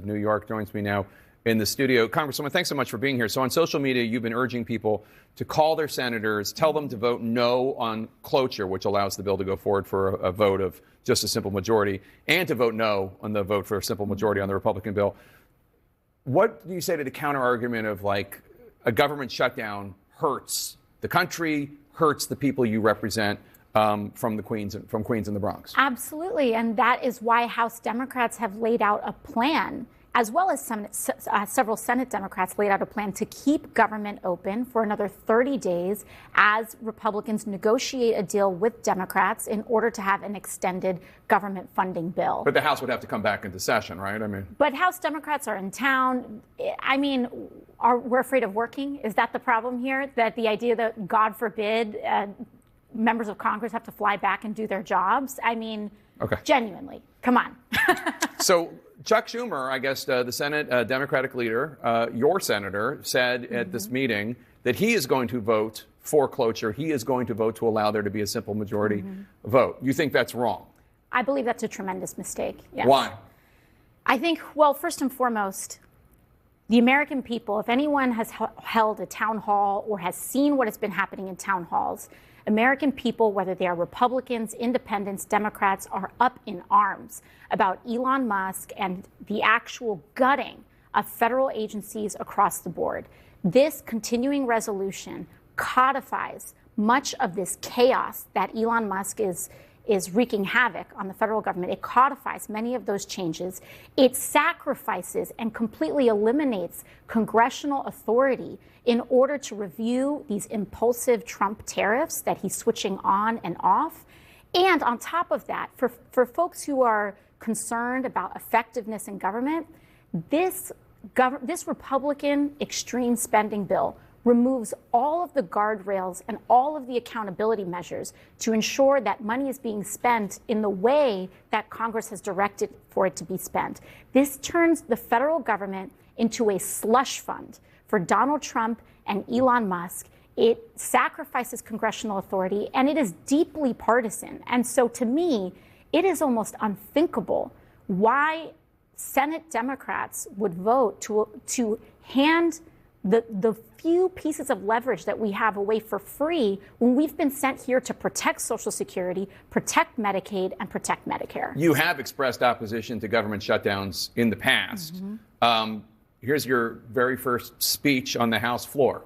New York, joins me now in the studio. Congresswoman, thanks so much for being here. So on social media, you've been urging people to call their senators, tell them to vote no on cloture, which allows the bill to go forward for a vote of just a simple majority, and to vote no on the vote for a simple majority on the Republican bill. What do you say to the counter argument of, like, a government shutdown hurts the country, hurts the people you represent, from Queens and the Bronx? Absolutely, and that is why House Democrats have laid out a plan, as well as several Senate Democrats laid out a plan to keep government open for another 30 days as Republicans negotiate a deal with Democrats in order to have an extended government funding bill. But the House would have to come back into session, right? But House Democrats are in town. We're afraid of working? Is that the problem here? That the idea that, God forbid, members of Congress have to fly back and do their jobs? Okay. Genuinely, come on. So Chuck Schumer, I guess the Senate Democratic leader, your senator, said at this meeting that he is going to vote for cloture. He is going to vote to allow there to be a simple majority vote. You think that's wrong? I believe that's a tremendous mistake. Yes. Why? I think, well, first and foremost, the American people, if anyone has held a town hall or has seen what has been happening in town halls, American people, whether they are Republicans, independents, Democrats, are up in arms about Elon Musk and the actual gutting of federal agencies across the board. This continuing resolution codifies much of this chaos that Elon Musk is wreaking havoc on the federal government. It codifies many of those changes. It sacrifices and completely eliminates congressional authority in order to review these impulsive Trump tariffs that he's switching on and off. And on top of that, for folks who are concerned about effectiveness in government, this Republican extreme spending bill removes all of the guardrails and all of the accountability measures to ensure that money is being spent in the way that Congress has directed for it to be spent. This turns the federal government into a slush fund for Donald Trump and Elon Musk. It sacrifices congressional authority, and it is deeply partisan. And so to me, it is almost unthinkable why Senate Democrats would vote to hand the few pieces of leverage that we have away for free when we've been sent here to protect Social Security, protect Medicaid, and protect Medicare. You have expressed opposition to government shutdowns in the past. Here's your very first speech on the House floor.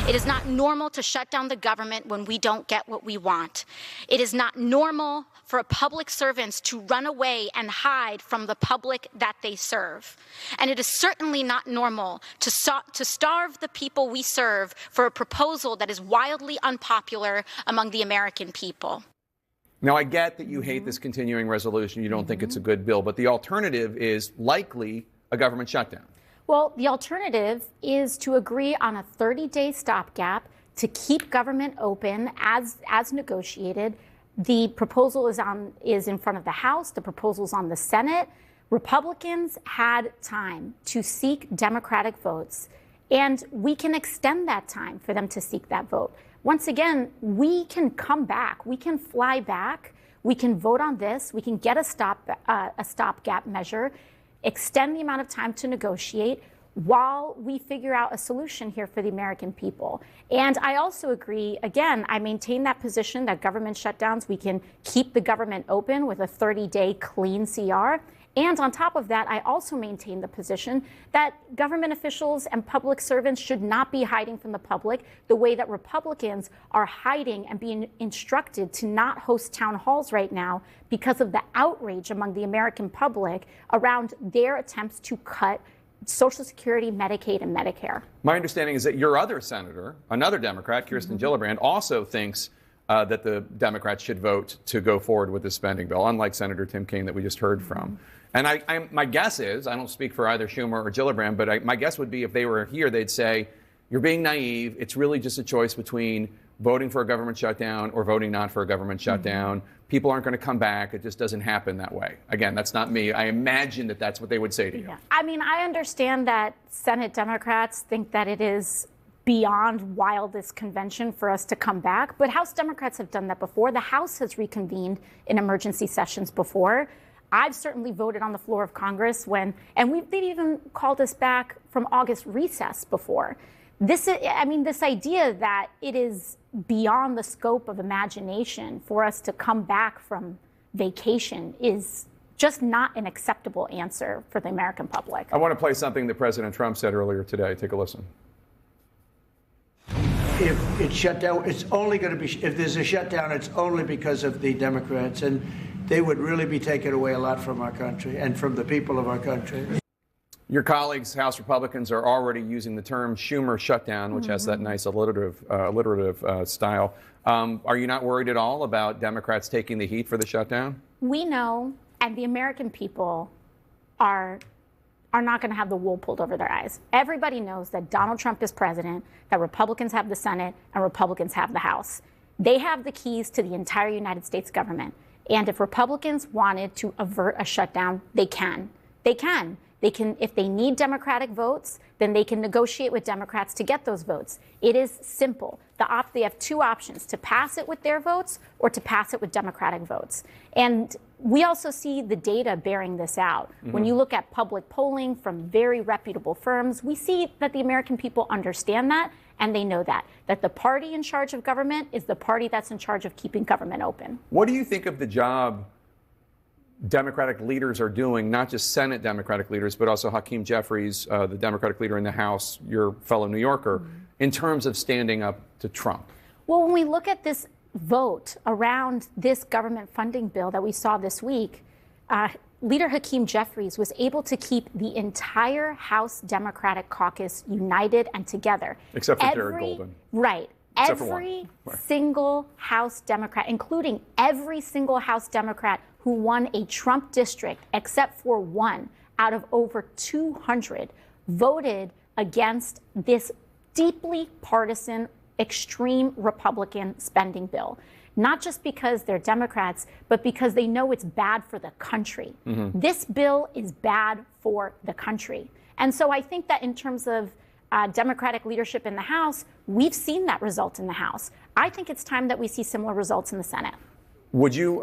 It is not normal to shut down the government when we don't get what we want. It is not normal for public servants to run away and hide from the public that they serve. And it is certainly not normal to starve the people we serve for a proposal that is wildly unpopular among the American people. Now, I get that you hate this continuing resolution. You don't think it's a good bill, but the alternative is likely a government shutdown. Well, the alternative is to agree on a 30-day stopgap to keep government open as negotiated. The proposal is in front of the House. The proposal is on the Senate. Republicans had time to seek Democratic votes, and we can extend that time for them to seek that vote. Once again, we can come back. We can fly back. We can vote on this. We can get a stopgap measure, extend the amount of time to negotiate while we figure out a solution here for the American people. And I also agree, again, I maintain that position that government shutdowns, we can keep the government open with a 30-day clean CR. And on top of that, I also maintain the position that government officials and public servants should not be hiding from the public the way that Republicans are hiding and being instructed to not host town halls right now because of the outrage among the American public around their attempts to cut Social Security, Medicaid, and Medicare. My understanding is that your other senator, another Democrat, Kirsten Gillibrand, also thinks that the Democrats should vote to go forward with the spending bill, unlike Senator Tim Kaine that we just heard from. And my guess is, I don't speak for either Schumer or Gillibrand, but my guess would be if they were here, they'd say, you're being naive. It's really just a choice between voting for a government shutdown or voting not for a government shutdown. People aren't going to come back. It just doesn't happen that way. Again, that's not me. I imagine that that's what they would say to you. Yeah. I mean, I understand that Senate Democrats think that it is beyond wildest convention for us to come back, but House Democrats have done that before. The House has reconvened in emergency sessions before. I've certainly voted on the floor of Congress they've even called us back from August recess before. This idea that it is beyond the scope of imagination for us to come back from vacation is just not an acceptable answer for the American public. I want to play something that President Trump said earlier today. Take a listen. If it's shut down, it's only going to be, if there's a shutdown, it's only because of the Democrats, and they would really be taking away a lot from our country and from the people of our country. Your colleagues, House Republicans, are already using the term Schumer shutdown, which has that nice alliterative style. Are you not worried at all about Democrats taking the heat for the shutdown? We know, and the American people are not going to have the wool pulled over their eyes. Everybody knows that Donald Trump is president, that Republicans have the Senate, and Republicans have the House. They have the keys to the entire United States government. And if Republicans wanted to avert a shutdown, they can. They can. If they need Democratic votes, then they can negotiate with Democrats to get those votes. It is simple. They have two options: to pass it with their votes or to pass it with Democratic votes. And we also see the data bearing this out. When you look at public polling from very reputable firms, we see that the American people understand that, and they know that the party in charge of government is the party that's in charge of keeping government open. What do you think of the job Democratic leaders are doing, not just Senate Democratic leaders, but also Hakeem Jeffries, the Democratic leader in the House, your fellow New Yorker, in terms of standing up to Trump? Well, when we look at this vote around this government funding bill that we saw this week, Leader Hakeem Jeffries was able to keep the entire House Democratic caucus united and together. Except for Jared Golden. Right. Except Every single House Democrat, including every single House Democrat who won a Trump district, except for one out of over 200, voted against this deeply partisan, extreme Republican spending bill. Not just because they're Democrats, but because they know it's bad for the country. This bill is bad for the country. And so I think that in terms of Democratic leadership in the House, we've seen that result in the House. I think it's time that we see similar results in the Senate. Would you,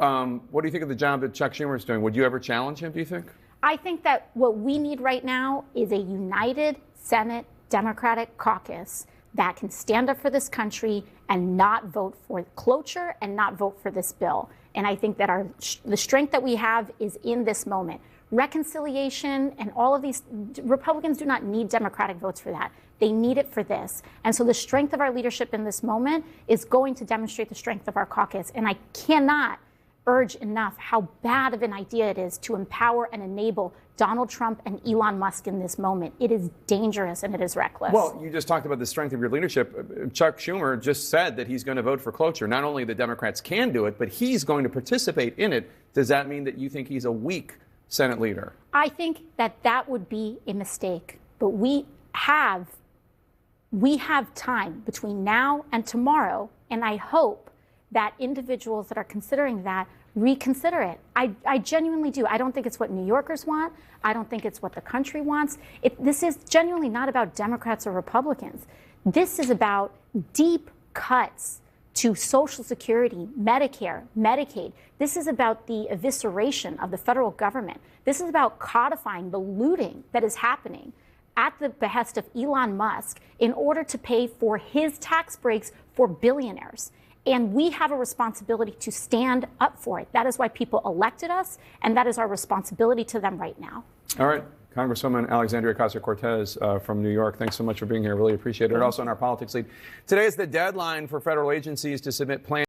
what do you think of the job that Chuck Schumer is doing? Would you ever challenge him, do you think? I think that what we need right now is a united Senate Democratic caucus that can stand up for this country and not vote for cloture and not vote for this bill. And I think that the strength that we have is in this moment. Reconciliation and all of these, Republicans do not need Democratic votes for that. They need it for this. And so the strength of our leadership in this moment is going to demonstrate the strength of our caucus. And I cannot urge enough how bad of an idea it is to empower and enable Donald Trump and Elon Musk in this moment. It is dangerous and it is reckless. Well, you just talked about the strength of your leadership. Chuck Schumer just said that he's going to vote for cloture. Not only the Democrats can do it, but he's going to participate in it. Does that mean that you think he's a weak Senate leader? I think that would be a mistake. But we have time between now and tomorrow, and I hope that individuals that are considering that reconsider it. I genuinely do. I don't think it's what New Yorkers want. I don't think it's what the country wants. This is genuinely not about Democrats or Republicans. This is about deep cuts to Social Security, Medicare, Medicaid. This is about the evisceration of the federal government. This is about codifying the looting that is happening at the behest of Elon Musk in order to pay for his tax breaks for billionaires. And we have a responsibility to stand up for it. That is why people elected us, and that is our responsibility to them right now. All right. Congresswoman Alexandria Ocasio-Cortez from New York, thanks so much for being here. Really appreciate it. Also on our politics lead. Today is the deadline for federal agencies to submit plans